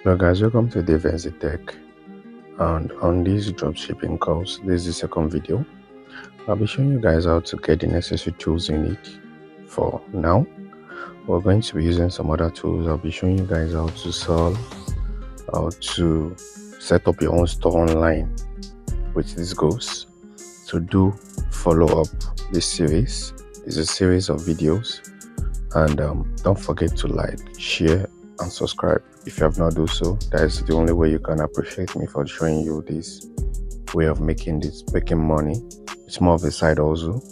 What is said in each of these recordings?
Hello guys, welcome to Davehenzy Tech, and on this dropshipping course, this is the second video. I'll be showing you guys how to get the necessary tools you need. For now, we're going to be using some other tools. I'll be showing you guys how to sell, how to set up your own store online with these goals. So do follow up this series. It's a series of videos, and don't forget to like, share and subscribe if you have not done so. That is the only way you can appreciate me for showing you this way of making money. It's more of a side hustle.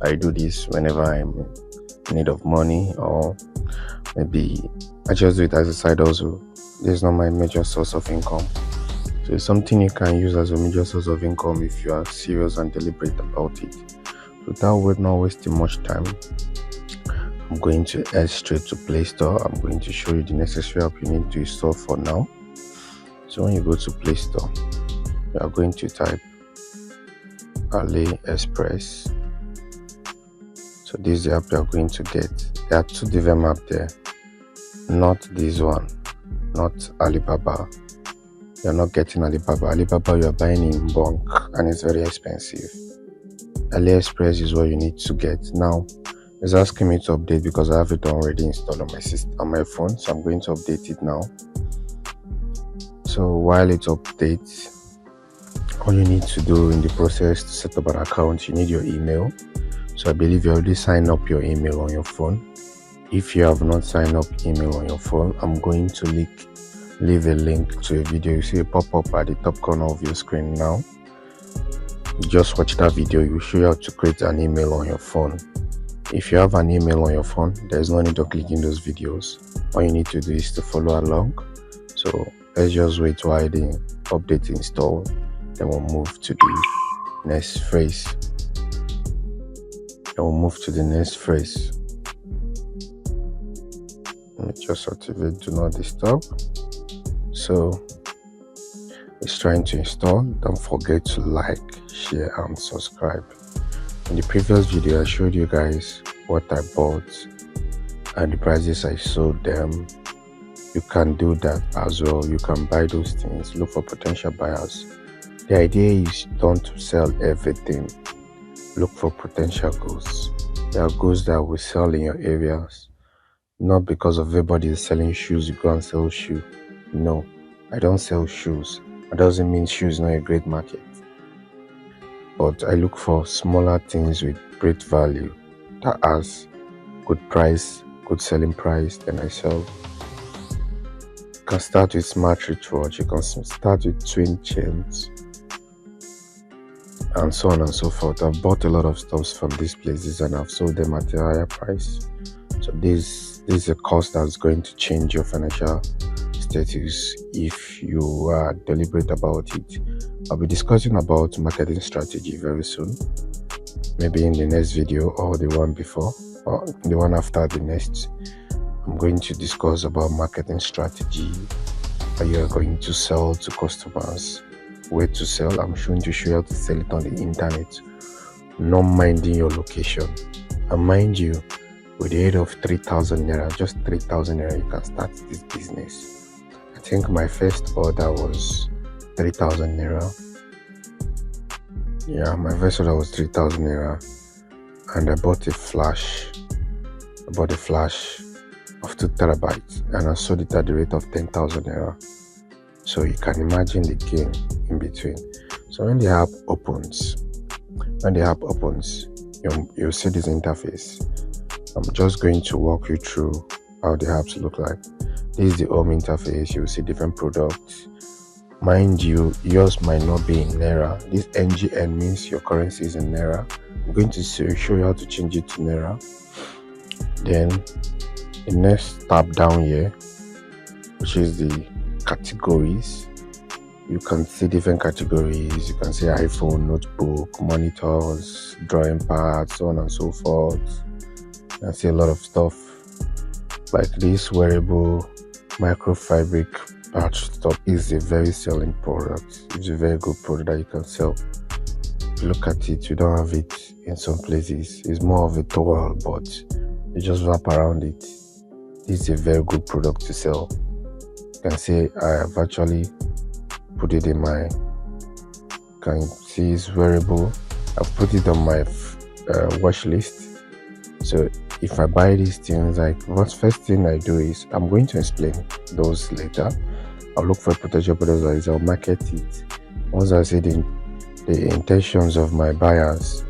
I do this whenever I'm in need of money, or maybe I just do it as a side hustle. This is not my major source of income, so it's something you can use as a major source of income if you are serious and deliberate about it. Without not wasting much time, I'm going to head straight to Play Store. I'm going to show you the necessary app you need to install for now. So when you go to Play Store, you are going to type AliExpress. So this is the app you are going to get. There are two different apps there, not this one, not Alibaba. You are not getting Alibaba. Alibaba you are buying in bulk and it's very expensive. AliExpress is what you need to get. Now it's asking me to update because I have it already installed on my system, on my phone, so I'm going to update it now. So while it updates, all you need to do in the process to set up an account, you need your email. So I believe you already signed up your email on your phone. If you have not signed up email on your phone, I'm going to leave a link to a video. You see a pop-up at the top corner of your screen now. Just watch that video. It will show you how to create an email on your phone. If you have an email on your phone, there's no need of clicking those videos. All you need to do is to follow along. So let's just wait while the update install, then we'll move to the next phase. Let me just activate do not disturb. So it's trying to install. Don't forget to like, share and subscribe. In the previous video, I showed you guys what I bought and the prices I sold them. You can do that as well. You can buy those things, look for potential buyers. The idea is don't sell everything. Look for potential goods. There are goods that will sell in your areas. Not because of everybody is selling shoes, you go and sell shoes. No, I don't sell shoes. That doesn't mean shoes is not a great market. But I look for smaller things with great value that has good price, good selling price, then I sell. You can start with smart wristwatch, you can start with twin chains, and so on and so forth. I've bought a lot of stuff from these places and I've sold them at a higher price. So this is a course that's going to change your financial status if you are deliberate about it. I'll be discussing about marketing strategy very soon, maybe in the next video or the one before or the one after the next. I'm going to discuss about marketing strategy, how you are going to sell to customers, where to sell. I'm going to show you how to sell it on the internet, not minding your location. And mind you, with the aid of 3,000 naira, just 3,000 naira, you can start this business. I think my first order was 3,000 naira. Yeah, my first order was 3,000 naira, and I bought a flash. I bought a flash of 2 terabytes, and I sold it at the rate of 10,000 naira. So you can imagine the gain in between. So when the app opens, you'll see this interface. I'm just going to walk you through how the apps look like. This is the home interface. You'll see different products. Mind you, yours might not be in naira. This NGN means your currency is in naira. I'm going to show you how to change it to naira. Then the next tab down here, which is the categories, you can see different categories. You can see iPhone, notebook, monitors, drawing pads, so on and so forth. You can see a lot of stuff like this wearable microfabric patch top is a very selling product. It's a very good product that you can sell. If you look at it, you don't have it in some places. It's more of a towel, but you just wrap around it. This is a very good product to sell. You can see I have actually put it in my, can see it's wearable. I've put it on my watch list. So if I buy these things, like what first thing I do is, I'm going to explain those later. I'll look for potential products, I'll market it. Once I see the intentions of my buyers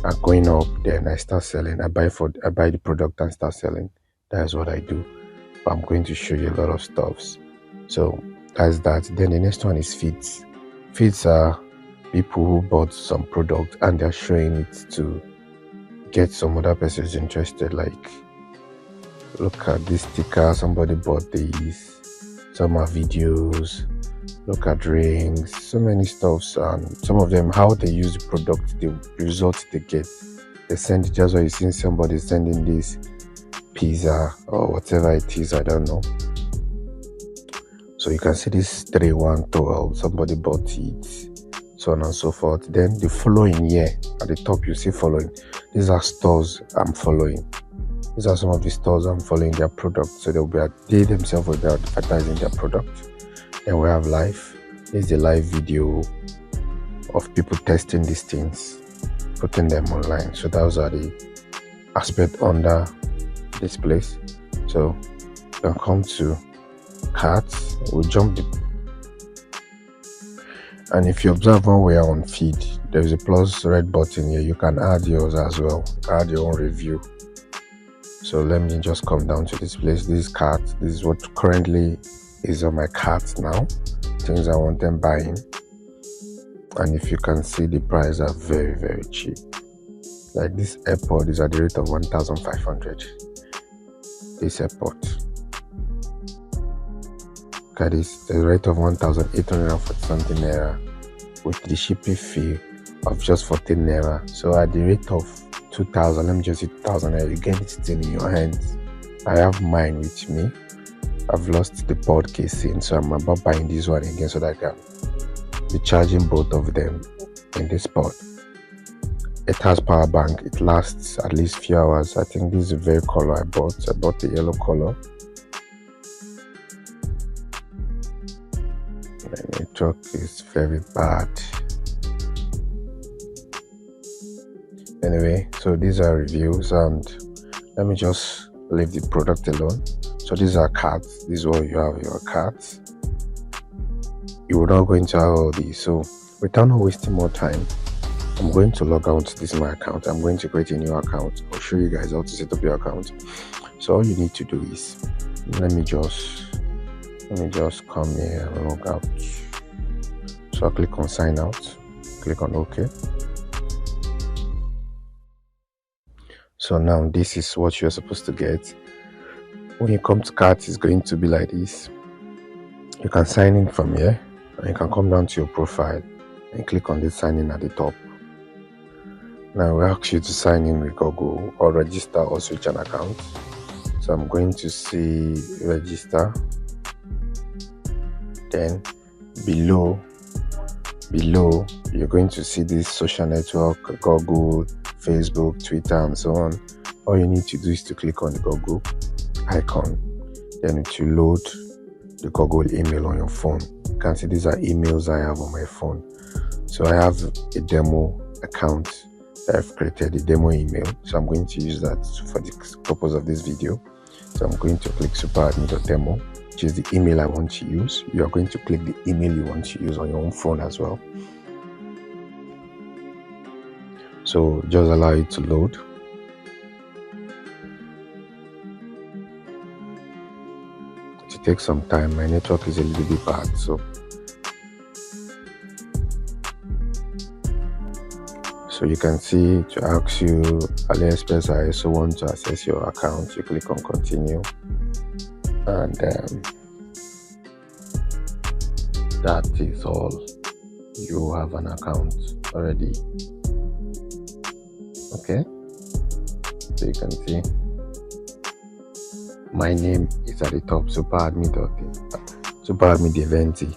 are going up, then I start selling. I buy the product and start selling. That's what I do. But I'm going to show you a lot of stuffs. So that's that. Then the next one is feeds. Feeds are people who bought some product and they're showing it to get some other persons interested. Like, look at this sticker, somebody bought these. Some are videos. Look at rings, so many stuffs, and some of them how they use the product, the results they get. They send it, just why you see somebody sending this pizza or whatever it is, I don't know. So you can see this 3-1-12, somebody bought it, so on and so forth. Then the following here at the top, you see following. These are stores I'm following. These are some of the stores I'm following their products, so they themselves will be advertising their product. Then we have live. This is the live video of people testing these things, putting them online. So those are the aspects under this place. So you can come to carts. We'll jump and if you observe when we are on feed, there is a plus red button here. You can add yours as well, add your own review. So let me just come down to this place. This cart, this is what currently is on my cart now, things I want them buying. And if you can see, the price are very, very cheap. Like this airpod is at the rate of 1,500. This airpod, look at this, the rate of 1,840 something naira with the shipping fee of just 14 naira. So at the rate of 2,000, let me just say 2,000 naira, you get it still in your hands. I have mine with me. I've lost the board casing, so I'm about buying this one again so that I can be charging both of them in this pod. It has power bank. It lasts at least few hours. I think this is the very color I bought. I bought the yellow color. The network is very bad. Anyway, so these are reviews, and let me just leave the product alone. So these are cards. This is what you have your cards. You will not go into all these. So without not wasting more time, I'm going to log out. This is my account. I'm going to create a new account. I'll show you guys how to set up your account. So all you need to do is, let me just come here and log out. So I'll click on sign out, click on OK. So now this is what you're supposed to get. When you come to cards, it's going to be like this. You can sign in from here, and you can come down to your profile and click on this sign in at the top. Now we ask you to sign in with Google or register or switch an account. So I'm going to see register. Then below you're going to see this social network, Google, Facebook, Twitter, and so on. All you need to do is to click on the Google icon, then it will load the Google email on your phone. You can see these are emails I have on my phone. So I have a demo account that I've created, a demo email, so I'm going to use that for the purpose of this video. So I'm going to click superadmin.demo, which is the email I want to use. You are going to click the email you want to use on your own phone as well. So just allow it to load. It takes some time. My network is a little bit bad, so you can see to ask you AliExpress, I also want to access your account. You click on continue, and that is all. You have an account already. Okay, so you can see my name is at the top, superadmin Davehenzy.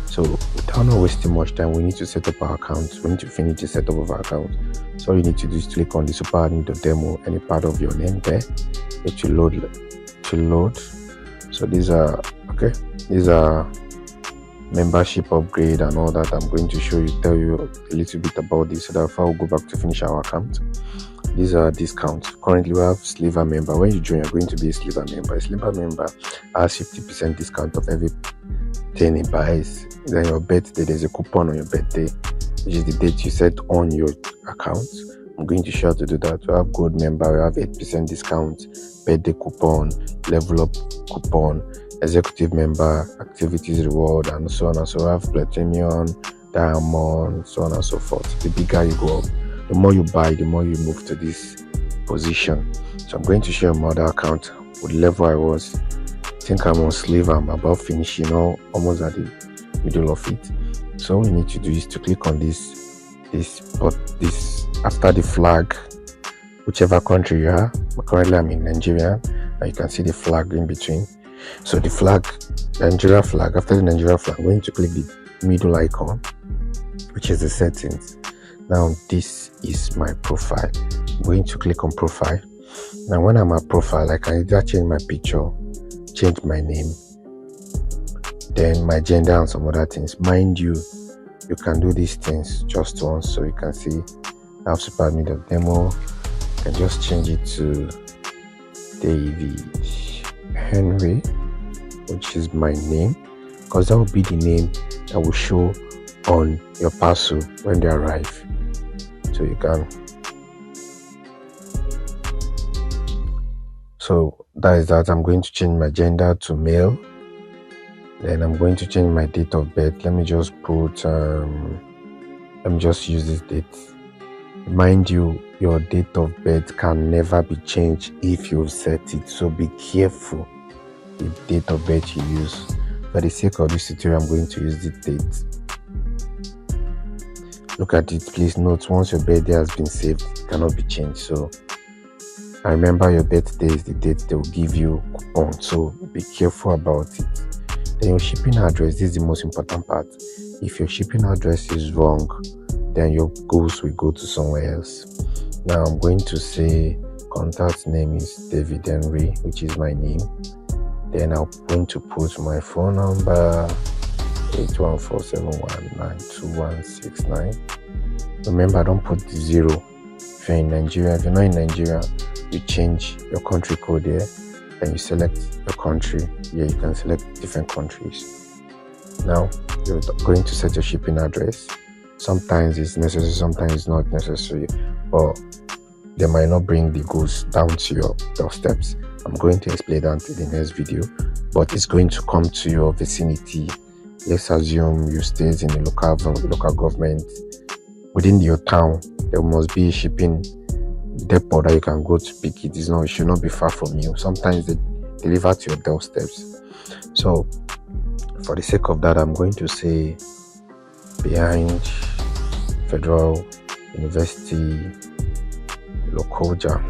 So without not wasting much time, we need to set up our account. We need to finish the setup of our account. So all you need to do is click on the superadmin.demo, any part of your name there. It will load. So these are Okay, these are membership upgrade and all that. I'm going to tell you a little bit about this so that if I will go back to finish our account. These are discounts. Currently we have Sliver member. When you join, you're going to be a Sliver member. A Sliver member has 50% discount of everything he buys. Then your birthday, there's a coupon on your birthday, which is the date you set on your account. I'm going to show how to do that. We have gold member, we have 8% discount, birthday coupon, level up coupon, executive member, activities reward, and so on and so on. We have platinum, diamond, so on and so forth. The bigger you go up, the more you buy, the more you move to this position. So I'm going to share my other account with the level I was. I think I'm on Sliver. I'm about finishing, almost at the middle of it. So all you need to do is to click on this after the flag, whichever country you are. Currently I'm in Nigeria, and you can see the flag in between. So the flag, Nigeria flag. After the Nigeria flag, I'm going to click the middle icon, which is the settings. Now this is my profile. I'm going to click on profile. Now when I'm at profile, I can either change my picture, change my name, then my gender and some other things. Mind you, you can do these things just once. So you can see I have super admin demo. You can just change it to Davehenzy, which is my name, because that will be the name that will show on your parcel when they arrive. So you can. So that is that. I'm going to change my gender to male. Then I'm going to change my date of birth. Let me just put let me just use this date. Mind you, your date of birth can never be changed if you've set it, so be careful the date of birth you use. For the sake of this tutorial, I'm going to use the date. Look at it. Please note, once your birthday has been saved, it cannot be changed. So I remember your birthday is the date they will give you coupon, so be careful about it. Then your shipping address, this is the most important part. If your shipping address is wrong, then your goods will go to somewhere else. Now I'm going to say contact name is Davehenzy, which is my name. Then I'm going to put my phone number 81471921169. Remember, don't put the 0 if you're in Nigeria. If you're not in Nigeria, you change your country code here. Then you select your country. Here you can select different countries. Now you're going to set your shipping address. Sometimes it's necessary, sometimes it's not necessary, but they might not bring the goods down to your doorsteps. I'm going to explain that in the next video, but it's going to come to your vicinity. Let's assume you stay in a local government. Within your town, there must be a shipping depot that you can go to pick it. It should not be far from you. Sometimes they deliver to your doorsteps. So for the sake of that, I'm going to say behind Federal University Lokoja.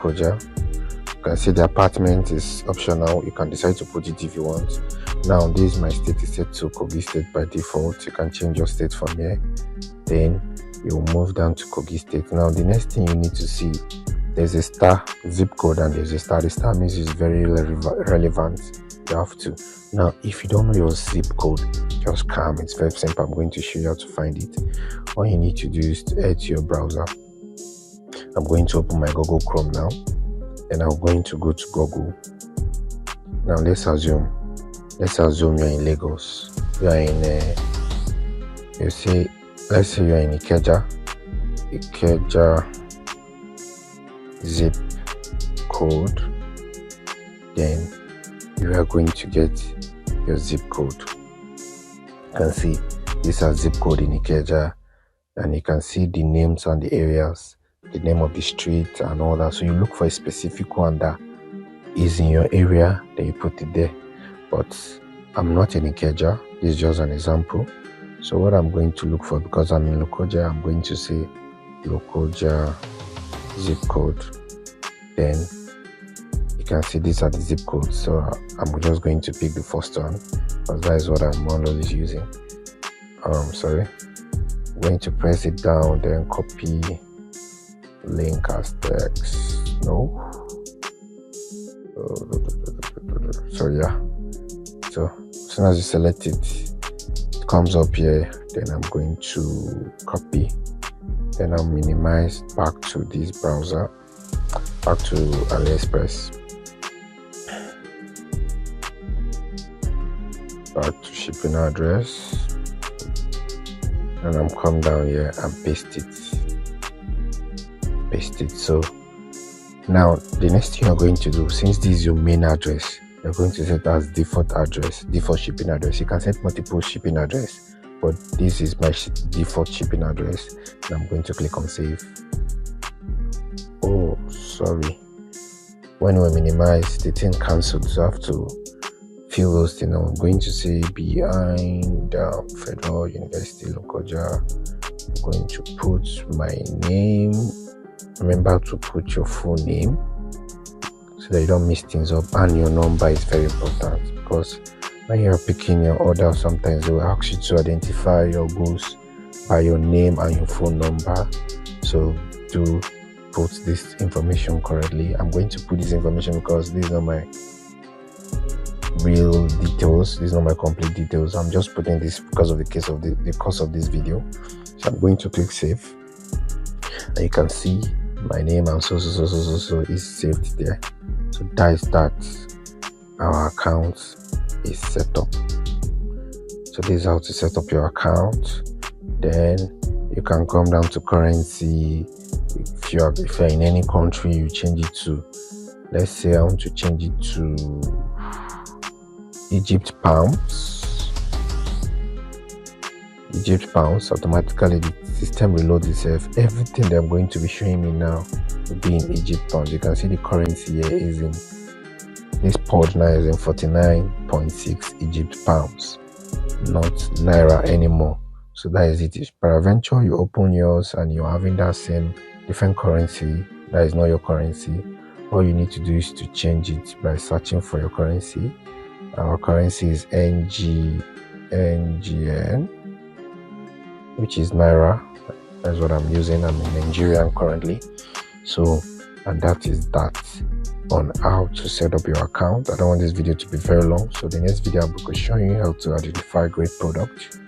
You can see the apartment is optional. You can decide to put it if you want. Now this is my state is set to Kogi State by default. You can change your state from here. Then you move down to Kogi State. Now the next thing you need to see, there's a star zip code and there's a star. The star means it's very relevant. You have to. Now if you don't know your zip code, just come. It's very simple. I'm going to show you how to find it. All you need to do is to head to your browser. I'm going to open my Google Chrome now, and I'm going to go to Google. Now let's assume you're in Lagos. Let's say you're in Ikeja zip code. Then you are going to get your zip code. You can see this is zip code in Ikeja, and you can see the names and the areas, the name of the street and all that. So you look for a specific one that is in your area, then you put it there. But I'm not in Ikeja. This is just an example. So what I'm going to look for, because I'm in Lokoja, I'm going to say Lokoja zip code. Then you can see these are the zip codes. So I'm just going to pick the first one, because that is what I'm always using. I'm going to press it down, then copy link as text. No. So yeah, so as soon as you select it, it comes up here. Then I'm going to copy, then I'll minimize back to this browser, back to AliExpress, back to shipping address, and I'm come down here and paste it. So now the next thing you're going to do, since this is your main address, you're going to set as default shipping address. You can set multiple shipping address, but this is my default shipping address, and I'm going to click on save. Oh, sorry, when we minimize, the thing cancelled, so I have to fill those things. I'm going to say behind Federal University Lokoja. I'm going to put my name. Remember to put your full name so that you don't mess things up, and your number is very important, because when you're picking your order, sometimes they will ask you to identify your goods by your name and your phone number. So do put this information correctly. I'm going to put this information because these are my real details, these are not my complete details. I'm just putting this because of the case of the course of this video. So I'm going to click save, and you can see my name and so is saved there. So that is that. Our account is set up. So this is how to set up your account. Then you can come down to currency. If you're in any country, you change it to, let's say I want to change it to Egypt pounds. Automatically the system reloads itself. Everything that I'm going to be showing me now will be in Egypt pounds. You can see the currency here is in this pod now is in 49.6 Egypt pounds, not naira anymore. So that is it. If peradventure you open yours and you're having that same different currency that is not your currency, all you need to do is to change it by searching for your currency. Our currency is NGN, which is naira. That's what I'm using. I'm in Nigerian currently. So, and that is that on how to set up your account. I don't want this video to be very long, so the next video I'll be showing you how to identify great product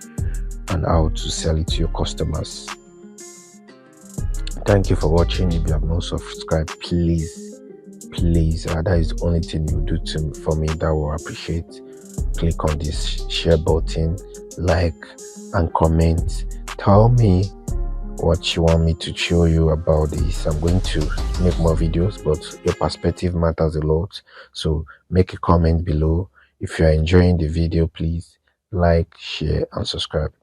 and how to sell it to your customers. Thank you for watching. If you have not subscribed, please that is the only thing you do for me that will appreciate. Click on this share button, like and comment. Tell me what you want me to show you about this. I'm going to make more videos, but your perspective matters a lot, so make a comment below. If you are enjoying the video, please like, share and subscribe.